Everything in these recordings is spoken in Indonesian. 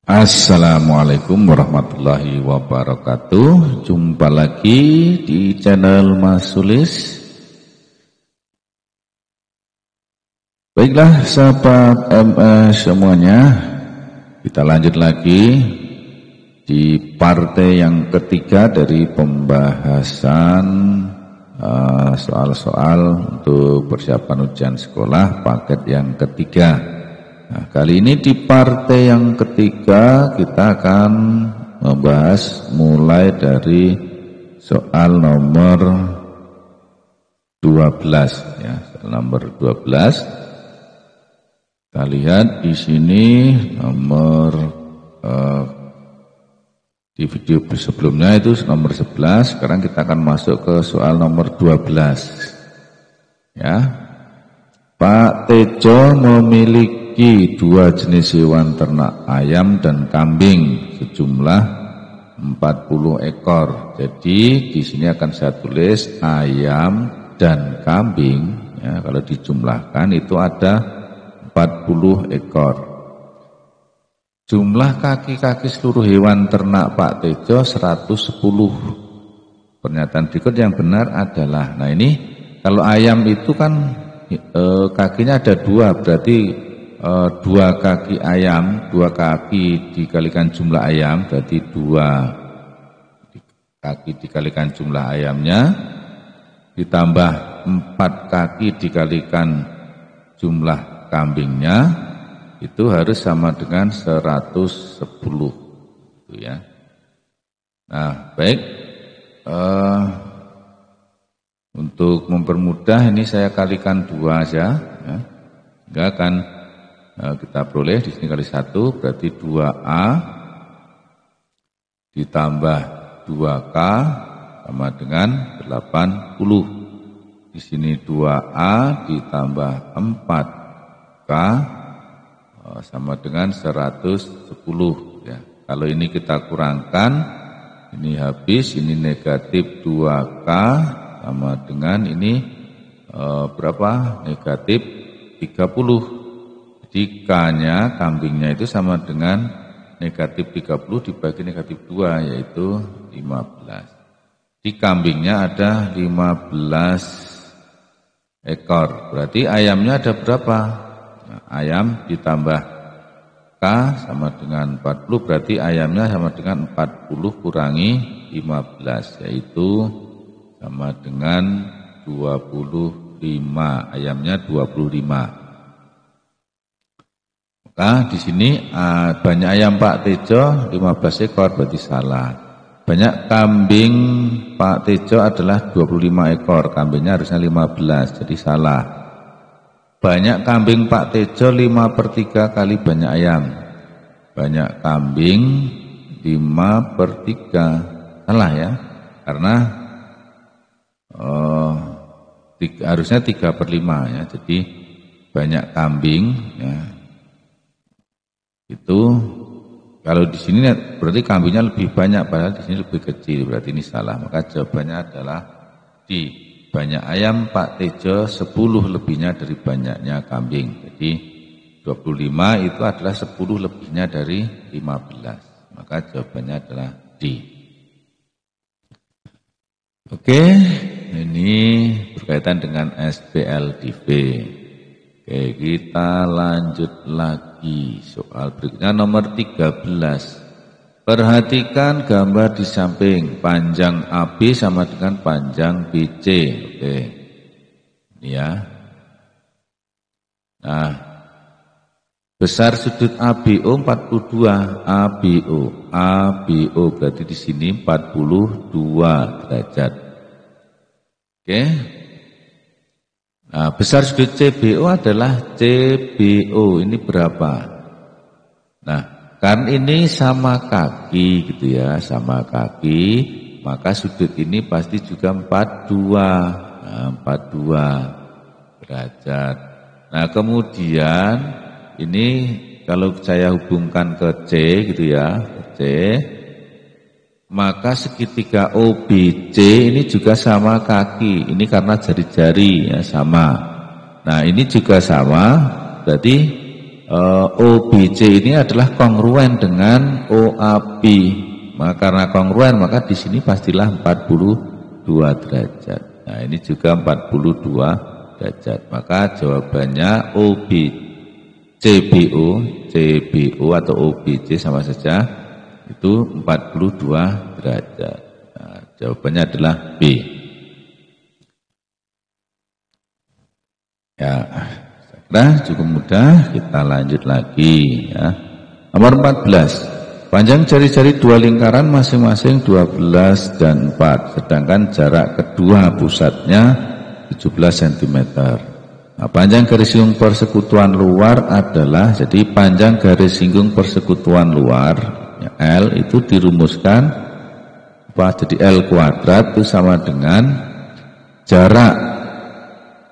Assalamualaikum warahmatullahi wabarakatuh. Jumpa lagi di channel Mas Sulis. Baiklah sahabat MS semuanya, kita lanjut lagi di partai yang ketiga dari pembahasan soal-soal untuk persiapan ujian sekolah paket yang ketiga. Nah, kali ini di partai yang ketiga kita akan membahas mulai dari soal nomor 12 ya, soal nomor 12. Kita lihat di sini nomor di video sebelumnya itu nomor 11, sekarang kita akan masuk ke soal nomor 12. Ya. Pak Tejo memiliki dua jenis hewan ternak, ayam dan kambing, sejumlah 40 ekor. Jadi di sini akan saya tulis ayam dan kambing ya, kalau dijumlahkan itu ada 40 ekor. Jumlah kaki-kaki seluruh hewan ternak Pak Tejo 110. Pernyataan berikut yang benar adalah, nah ini kalau ayam itu kan kakinya ada dua, berarti dua kaki ayam, dua kaki dikalikan jumlah ayam, berarti dua kaki dikalikan jumlah ayamnya, ditambah 4 kaki dikalikan jumlah kambingnya, itu harus sama dengan 110 itu ya. Nah baik, untuk mempermudah ini saya kalikan 2 saja ya. Enggak akan kita peroleh di sini kali 1 berarti 2A ditambah 2K sama dengan 80. Di sini 2A ditambah 4K sama dengan 110 ya. Kalau ini kita kurangkan, ini habis, ini negatif 2K sama dengan ini berapa? Negatif 30. Jadi K-nya, kambingnya itu sama dengan negatif 30 dibagi negatif 2, yaitu 15. Di kambingnya ada 15 ekor. Berarti ayamnya ada berapa? Nah, ayam ditambah K sama dengan 40, berarti ayamnya sama dengan 40 kurangi 15, yaitu sama dengan 25. Ayamnya 25. Maka di sini banyak ayam Pak Tejo 15 ekor, berarti salah. Banyak kambing Pak Tejo adalah 25 ekor, kambingnya harusnya 15, jadi salah. Banyak kambing Pak Tejo 5/3 kali banyak ayam. Banyak kambing 5/3, salah ya, karena harusnya 3/5 ya, jadi banyak kambing ya. Itu kalau di sini berarti kambingnya lebih banyak, padahal di sini lebih kecil, berarti ini salah. Maka jawabannya adalah di banyak ayam Pak Tejo 10 lebihnya dari banyaknya kambing. Jadi 25 itu adalah 10 lebihnya dari 15. Maka jawabannya adalah D. Oke, ini berkaitan dengan SPLDV. Oke, kita lanjut lagi. Soal berikutnya nomor 13. Perhatikan gambar di samping. Panjang AB sama dengan panjang BC. Oke. Ini ya. Nah, besar sudut ABO 42. ABO berarti di sini 42 derajat. Oke. Nah, besar sudut CBO adalah CBO, ini berapa? Nah, kan ini sama kaki gitu ya, sama kaki, maka sudut ini pasti juga 42, nah, 42 derajat. Nah, kemudian ini kalau saya hubungkan ke C gitu ya, ke C, maka segitiga OBC ini juga sama kaki. Ini karena jari-jari ya, sama. Nah ini juga sama, berarti OBC ini adalah kongruen dengan OAP. Maka karena kongruen maka di sini pastilah 42 derajat. Nah, ini juga 42 derajat. Maka jawabannya CBO atau OBC sama saja itu 42 derajat. Nah, jawabannya adalah B. Ya. Nah, cukup mudah, kita lanjut lagi ya. Nomor 14. Panjang jari-jari dua lingkaran masing-masing 12 dan 4, sedangkan jarak kedua pusatnya 17 cm. Nah, panjang garis singgung persekutuan luar adalah, jadi panjang garis singgung persekutuan luar ya, L itu dirumuskan jadi L kuadrat itu sama dengan jarak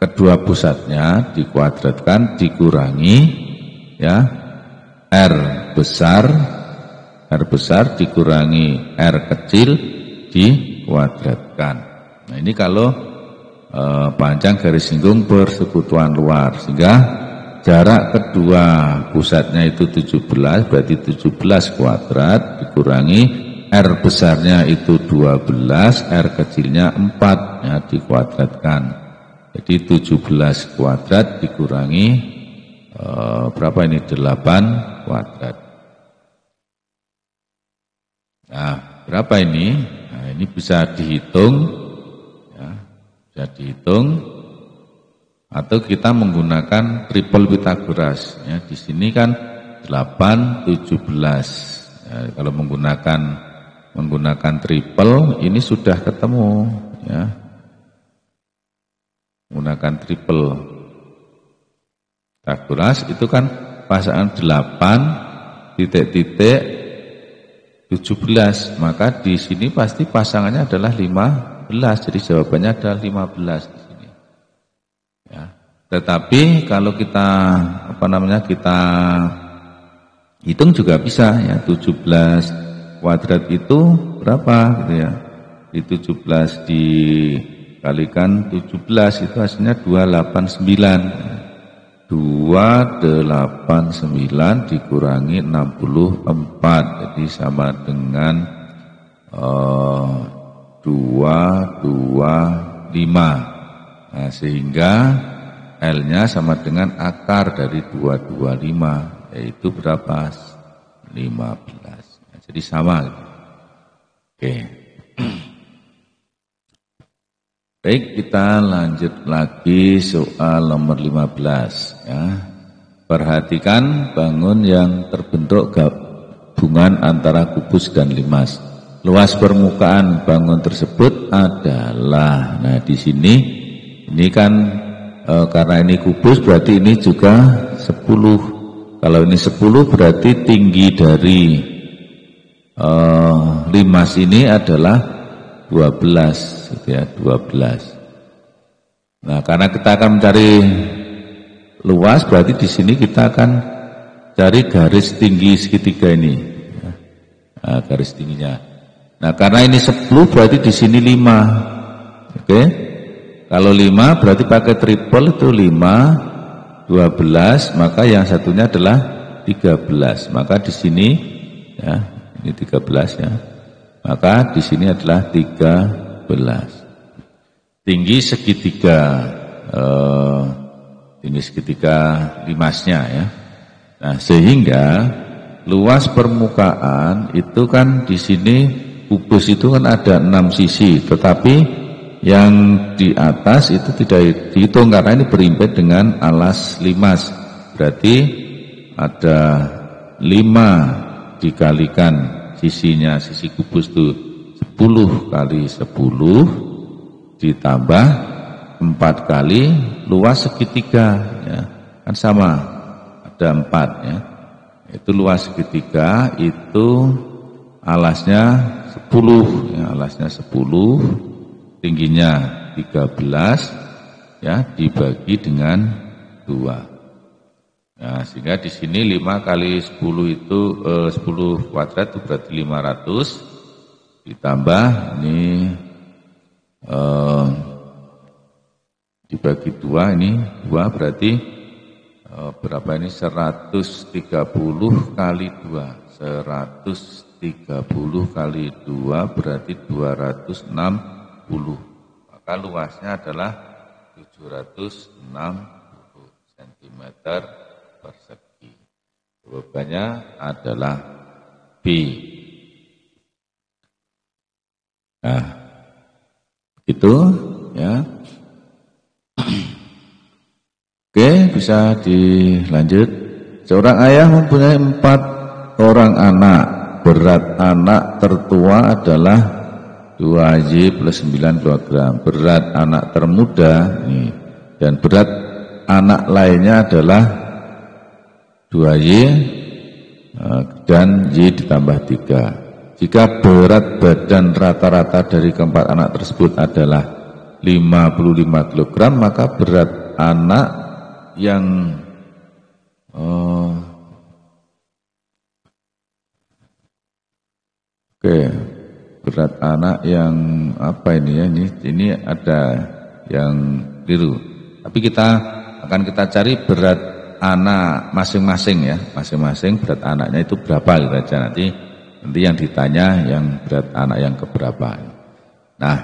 kedua pusatnya dikuadratkan dikurangi ya R besar dikurangi R kecil dikuadratkan. Nah, ini kalau panjang garis singgung persekutuan luar, sehingga jarak kedua pusatnya itu 17, berarti 17 kuadrat dikurangi R besarnya itu 12, R kecilnya 4 ya, dikuadratkan. Jadi 17 kuadrat dikurangi berapa ini? 8 kuadrat. Nah, berapa ini? Nah, ini bisa dihitung ya, bisa dihitung atau kita menggunakan triple Pythagoras ya. Di sini kan 8 17. Ya, kalau menggunakan triple ini sudah ketemu ya. Menggunakan triple Pythagoras itu kan pasangan 8 titik-titik 17, maka di sini pasti pasangannya adalah 15, jadi jawabannya adalah 15 di sini. Ya. Tetapi kalau kita kita hitung juga bisa ya, 17 kuadrat itu berapa gitu ya. Di 17 dikalikan 17 itu hasilnya 289. 289 dikurangi 64, jadi sama dengan 225. Nah, sehingga L-nya sama dengan akar dari 225, yaitu berapa? 15. Nah, jadi sama. Oke. Baik, kita lanjut lagi soal nomor 15 ya. Perhatikan bangun yang terbentuk gabungan antara kubus dan limas. Luas permukaan bangun tersebut adalah, nah di sini ini kan karena ini kubus berarti ini juga 10. Kalau ini 10 berarti tinggi dari limas ini adalah 12 gitu ya, 12. Nah, karena kita akan mencari luas berarti di sini kita akan cari garis tinggi segitiga ini. Nah, garis tingginya. Nah, karena ini 10 berarti di sini 5. Oke. Kalau 5 berarti pakai triple itu 5 12, maka yang satunya adalah 13. Maka di sini ya, ini 13 ya. Maka di sini adalah 13. Tinggi segitiga limasnya ya. Nah, sehingga luas permukaan itu kan di sini kubus itu kan ada 6 sisi, tetapi yang di atas itu tidak dihitung karena ini berimpit dengan alas limas. Berarti ada 5 dikalikan sisinya, sisi kubus itu 10 kali 10 ditambah 4 kali luas segitiga ya. Kan sama, ada 4 ya. Itu luas segitiga itu alasnya 10 ya, alasnya 10, tingginya 13 ya, dibagi dengan 2. Nah, sehingga di sini 5 kali 10 itu 10 kuadrat itu berarti 500 ditambah ini dibagi 2, ini 2 berarti berapa ini 130 kali 2, 130 kali 2 berarti 260, maka luasnya adalah 760 cm persegi. Jawabannya adalah B. Nah, itu ya. Oke, bisa dilanjut. Seorang ayah mempunyai 4 orang anak. Berat anak tertua adalah 2Y plus 9 kg. Berat anak termuda nih, dan berat anak lainnya adalah 2Y dan Y ditambah 3. Jika berat badan rata-rata dari keempat anak tersebut adalah 55 kg, maka berat anak yang berat anak yang apa ini ya, ini ada yang keliru. Tapi kita cari berat anak masing-masing ya, masing-masing berat anaknya itu berapa gitu aja. Nanti yang ditanya yang berat anak yang keberapa. Nah,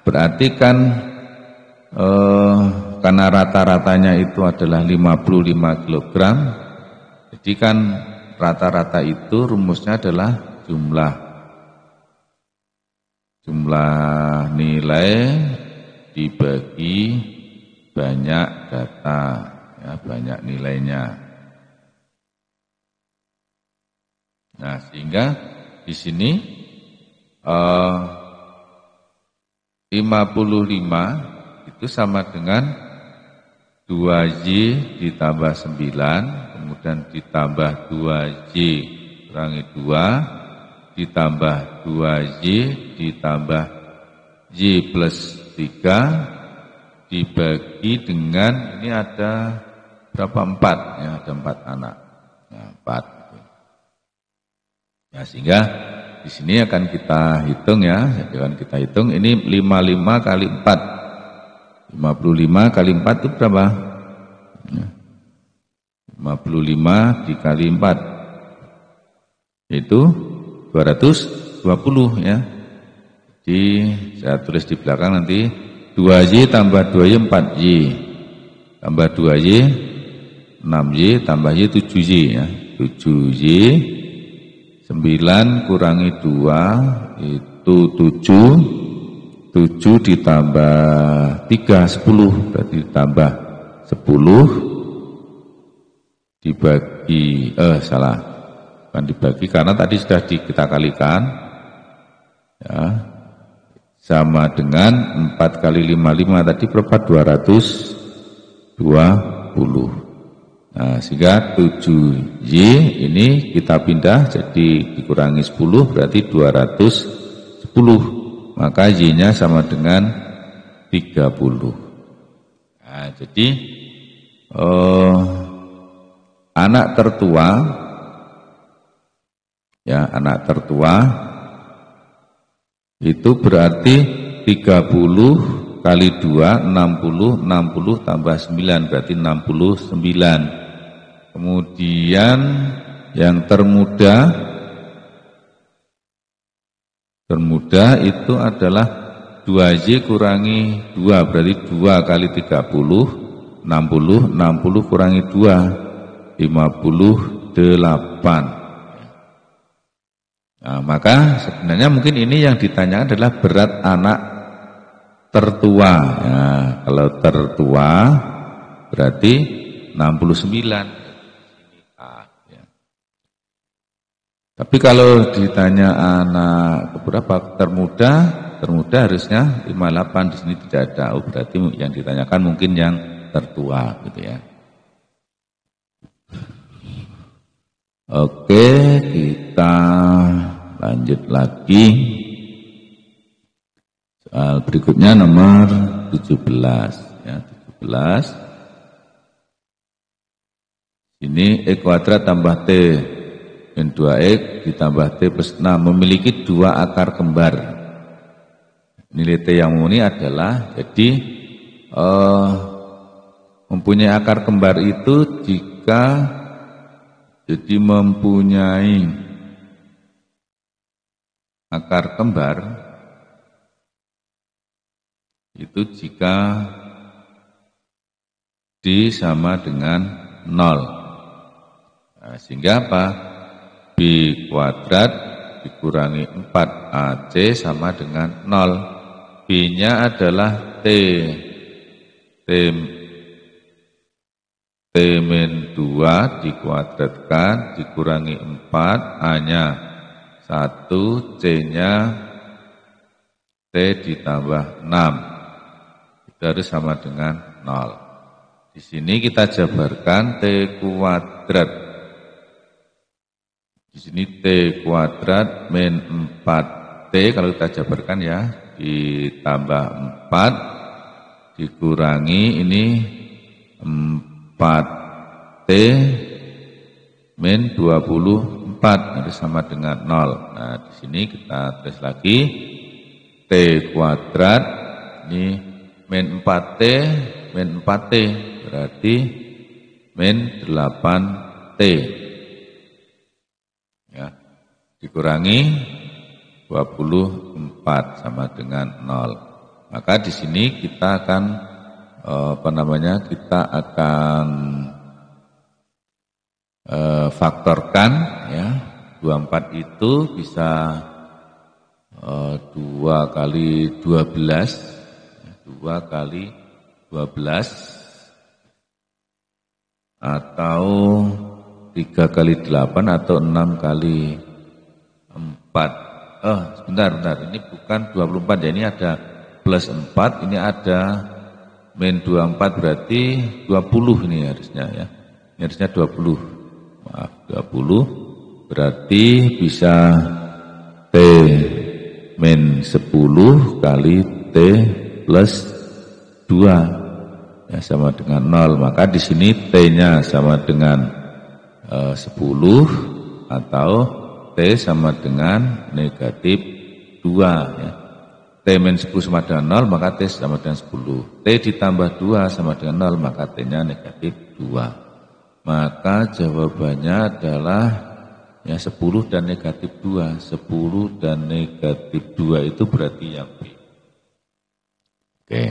berarti kan karena rata-ratanya itu adalah 55 kg, jadi kan rata-rata itu rumusnya adalah jumlah nilai dibagi banyak data, ya, banyak nilainya. Nah, sehingga di sini 55 itu sama dengan 2Y ditambah 9, kemudian ditambah 2Y kurangi 2, ditambah 2Y ditambah Y plus 3, dibagi dengan, ini ada berapa? 4, ya, ada 4 anak. Ya, 4. Ya, sehingga di sini akan kita hitung ya, ini 55 kali 4. 55 kali 4 itu berapa? 55 dikali 4 itu 220 ya. Jadi saya tulis di belakang nanti 2Y tambah 2Y 4Y, tambah 2Y 6Y, tambah Y 7Y ya. 7Y 9 kurangi 2 itu 7 ditambah 3, 10, berarti ditambah 10 dibagi, bukan dibagi karena tadi sudah kita kalikan, ya, sama dengan 4 kali 55 tadi berapa? 220. Nah, sehingga 7Y ini kita pindah jadi dikurangi 10 berarti 210. Maka Y-nya sama dengan 30. Nah, jadi anak tertua, ya, anak tertua itu berarti 30 kali 2, 60, 60 tambah 9 berarti 69. Kemudian yang termuda itu adalah 2Y kurangi 2 berarti 2 kali 30, 60, 60 kurangi 2, 58. Nah, maka sebenarnya mungkin ini yang ditanyakan adalah berat anak tertua. Ya, kalau tertua berarti 69. Tapi kalau ditanya anak berapa termuda harusnya 58, di sini tidak ada. Oh, berarti yang ditanyakan mungkin yang tertua gitu ya. Oke, kita lanjut lagi. Soal berikutnya nomor 17 ya, 17. Ini E kuadrat tambah T min 2X ditambah T plus 6 memiliki 2 akar kembar. Nilai T yang murni adalah, jadi Mempunyai akar kembar itu jika jadi mempunyai akar kembar itu jika D sama dengan 0. Nah, sehingga apa? B kuadrat dikurangi 4AC sama dengan 0. B-nya adalah T min 2 dikuadratkan dikurangi 4, A-nya 1, C-nya T ditambah 6. Itu harus sama dengan 0. Di sini kita jabarkan T kuadrat. Di sini T kuadrat min 4T kalau kita jabarkan ya, ditambah 4 dikurangi ini 4T min 24 harus sama dengan 0. Nah, di sini kita tulis lagi T kuadrat ini min 4T min 4T berarti min 8T. Ya, dikurangi 24 sama dengan 0. Maka di sini kita akan kita akan faktorkan ya. 24 itu bisa 2 kali 12 2 kali 12 atau 3 kali 8 atau 6 kali 4. Sebentar, ini bukan 24 ya, ini ada plus 4, ini ada min 24 berarti 20 ini harusnya ya. Ini harusnya 20. Maaf, 20 berarti bisa T min 10 kali T plus 2 ya sama dengan 0. Maka di sini T-nya sama dengan 10 atau T sama dengan negatif 2 ya. T min 10 sama dengan 0 maka T sama dengan 10. T ditambah 2 sama dengan 0 maka T-nya negatif 2. Maka jawabannya adalah ya 10 dan negatif 2. 10 dan negatif 2 itu berarti yang B. Oke.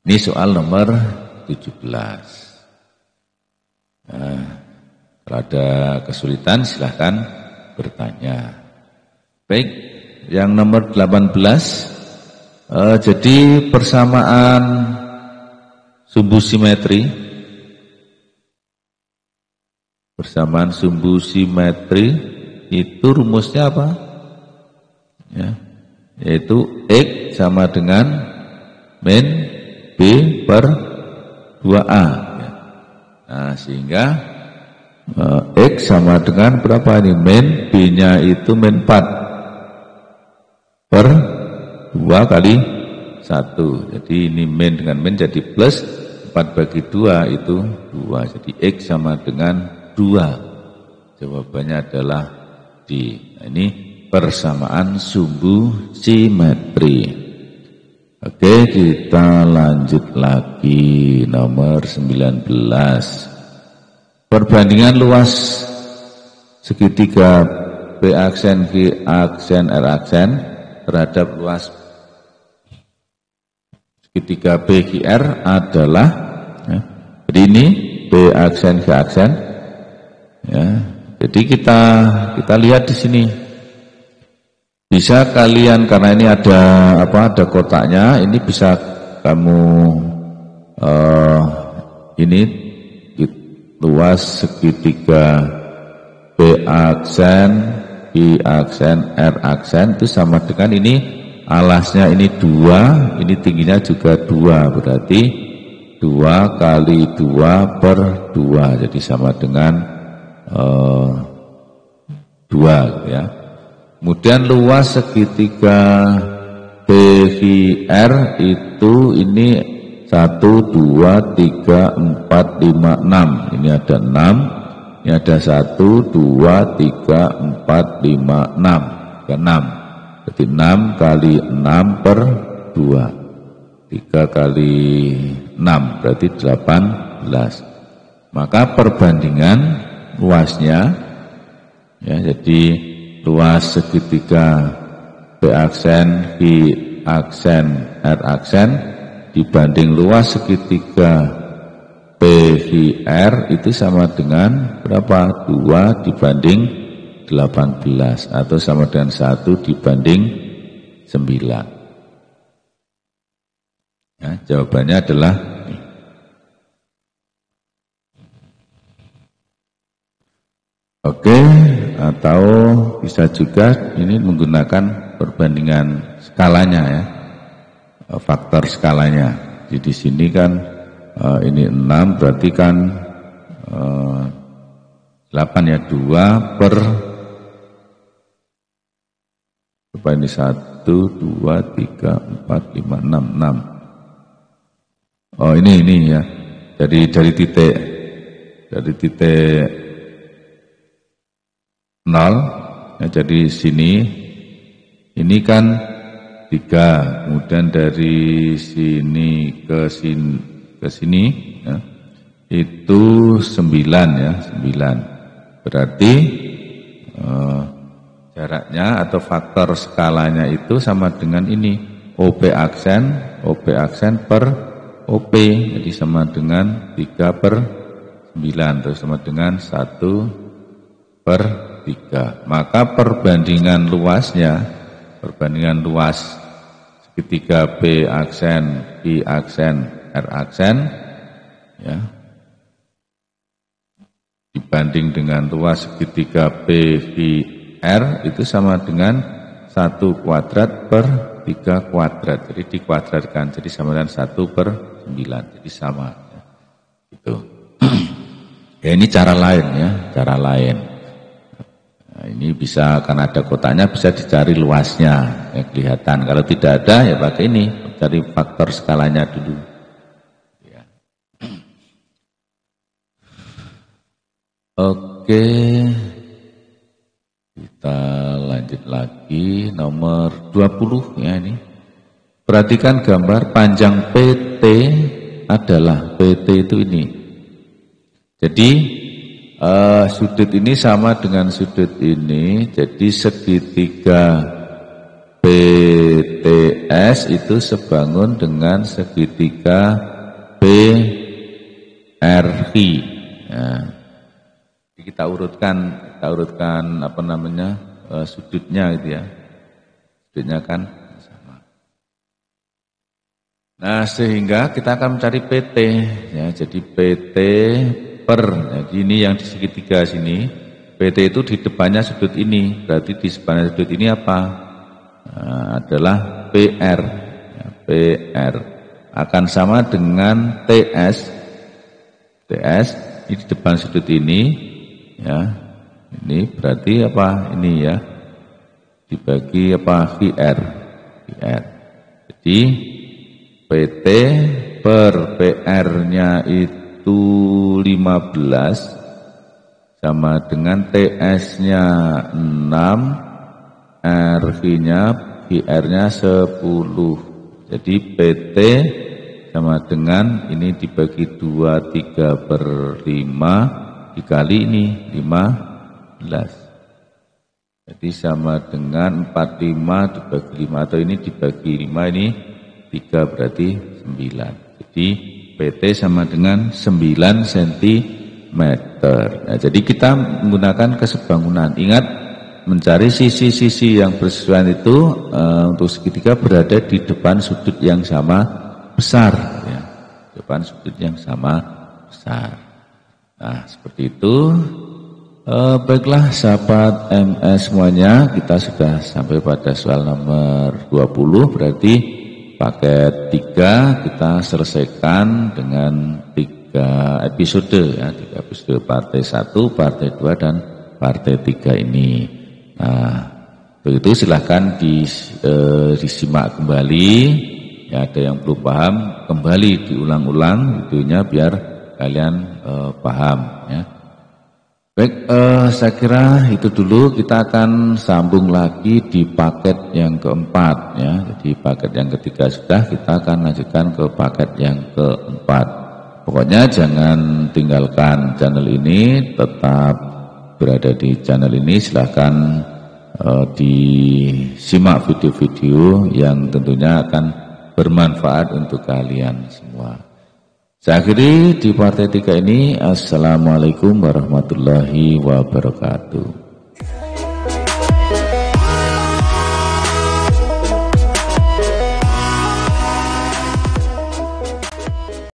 Ini soal nomor 17. Nah, kalau ada kesulitan silahkan bertanya. Baik, yang nomor 18. Jadi persamaan sumbu simetri. Persamaan sumbu simetri itu rumusnya apa? Ya, yaitu X sama dengan min B per 2A. Ya. Nah, sehingga X sama dengan berapa ini? Min B-nya itu min 4 per 2 kali 1. Jadi ini min dengan min jadi plus 4 bagi 2 itu 2. Jadi X sama dengan 2. Jawabannya adalah D. Nah, ini persamaan sumbu simetri. Oke, kita lanjut lagi nomor 19. Perbandingan luas segitiga B aksen G aksen R aksen terhadap luas segitiga BGR adalah ya, jadi ini B aksen G aksen ya. Jadi kita lihat di sini. Bisa kalian karena ini ada ada kotaknya, ini bisa kamu ini luas segitiga B aksen, I aksen, R aksen itu sama dengan ini alasnya ini 2, ini tingginya juga 2, berarti 2 kali 2 per 2, jadi sama dengan 2 ya. Kemudian luas segitiga BGR itu ini 1, 2, 3, 4, 5, 6. Ini ada 6. Ini ada 1, 2, 3, 4, 5, 6. Ke 6. Jadi 6 kali 6 per 2. 3 kali 6 berarti 18. Maka perbandingan luasnya ya, jadi luas segitiga B aksen, Q aksen, R aksen dibanding luas segitiga PQR itu sama dengan berapa? 2 dibanding 18 atau sama dengan 1 dibanding 9. Ya, jawabannya adalah oke, atau bisa juga ini menggunakan perbandingan skalanya ya, faktor skalanya. Jadi di sini kan ini 6 berarti kan 8 ya, 2 per apa ini 1, 2, 3, 4, 5, 6, 6. Oh ini ya, dari titik 0 ya, jadi sini ini kan 3, kemudian dari sini ke sini ya, itu 9 ya, 9 berarti jaraknya atau faktor skalanya itu sama dengan ini OP aksen per OP, jadi sama dengan 3 per 9 terus sama dengan 1 per 3. Maka perbandingan luas segitiga B aksen, Q aksen, R aksen ya, dibanding dengan luas segitiga PQR itu sama dengan 1 kuadrat per 3 kuadrat. Jadi dikuadratkan, jadi sama dengan 1 per 9, jadi sama ya. Gitu. Ya, ini cara lain ya, cara lain. Nah, ini bisa, karena ada kotaknya bisa dicari luasnya ya, kelihatan. Kalau tidak ada ya pakai ini, cari faktor skalanya dulu ya. Oke, kita lanjut lagi nomor 20 ya ini. Perhatikan gambar panjang PT adalah PT itu ini. Jadi sudut ini sama dengan sudut ini, jadi segitiga BTS itu sebangun dengan segitiga BRI. Nah, kita urutkan apa namanya sudutnya gitu ya, sudutnya kan sama. Nah, sehingga kita akan mencari PT ya, jadi PT per, jadi ini yang di segitiga sini, PT itu di depannya sudut ini, berarti di sepanjang sudut ini apa? Nah, adalah PR ya, PR akan sama dengan TS ini di depan sudut ini ya, ini berarti apa? Ini ya, dibagi apa? QR. Jadi PT per PR-nya itu 15 sama dengan TS-nya 6, RV-nya QR-nya 10. Jadi PT sama dengan ini dibagi 2, 3 per 5 dikali ini 15. Jadi sama dengan 45 dibagi 5, atau ini dibagi 5 ini 3 berarti 9. Jadi PT sama dengan 9 cm. Nah, jadi kita menggunakan kesebangunan. Ingat, mencari sisi-sisi yang bersesuaian itu untuk segitiga berada di depan sudut yang sama besar. Ya. Depan sudut yang sama besar. Nah, seperti itu. Baiklah sahabat MS semuanya, kita sudah sampai pada soal nomor 20, berarti paket 3 kita selesaikan dengan 3 episode ya, 3 episode partai 1, partai 2 dan partai 3 ini. Nah, begitu silahkan disimak kembali. Ya, ada yang belum paham kembali diulang-ulang videonya biar kalian paham ya. Baik, saya kira itu dulu. Kita akan sambung lagi di paket yang keempat ya. Jadi paket yang ketiga sudah, kita akan lanjutkan ke paket yang keempat. Pokoknya jangan tinggalkan channel ini, tetap berada di channel ini. Silahkan disimak video-video yang tentunya akan bermanfaat untuk kalian semua. Saya akhiri di partai 3 ini. Assalamualaikum warahmatullahi wabarakatuh.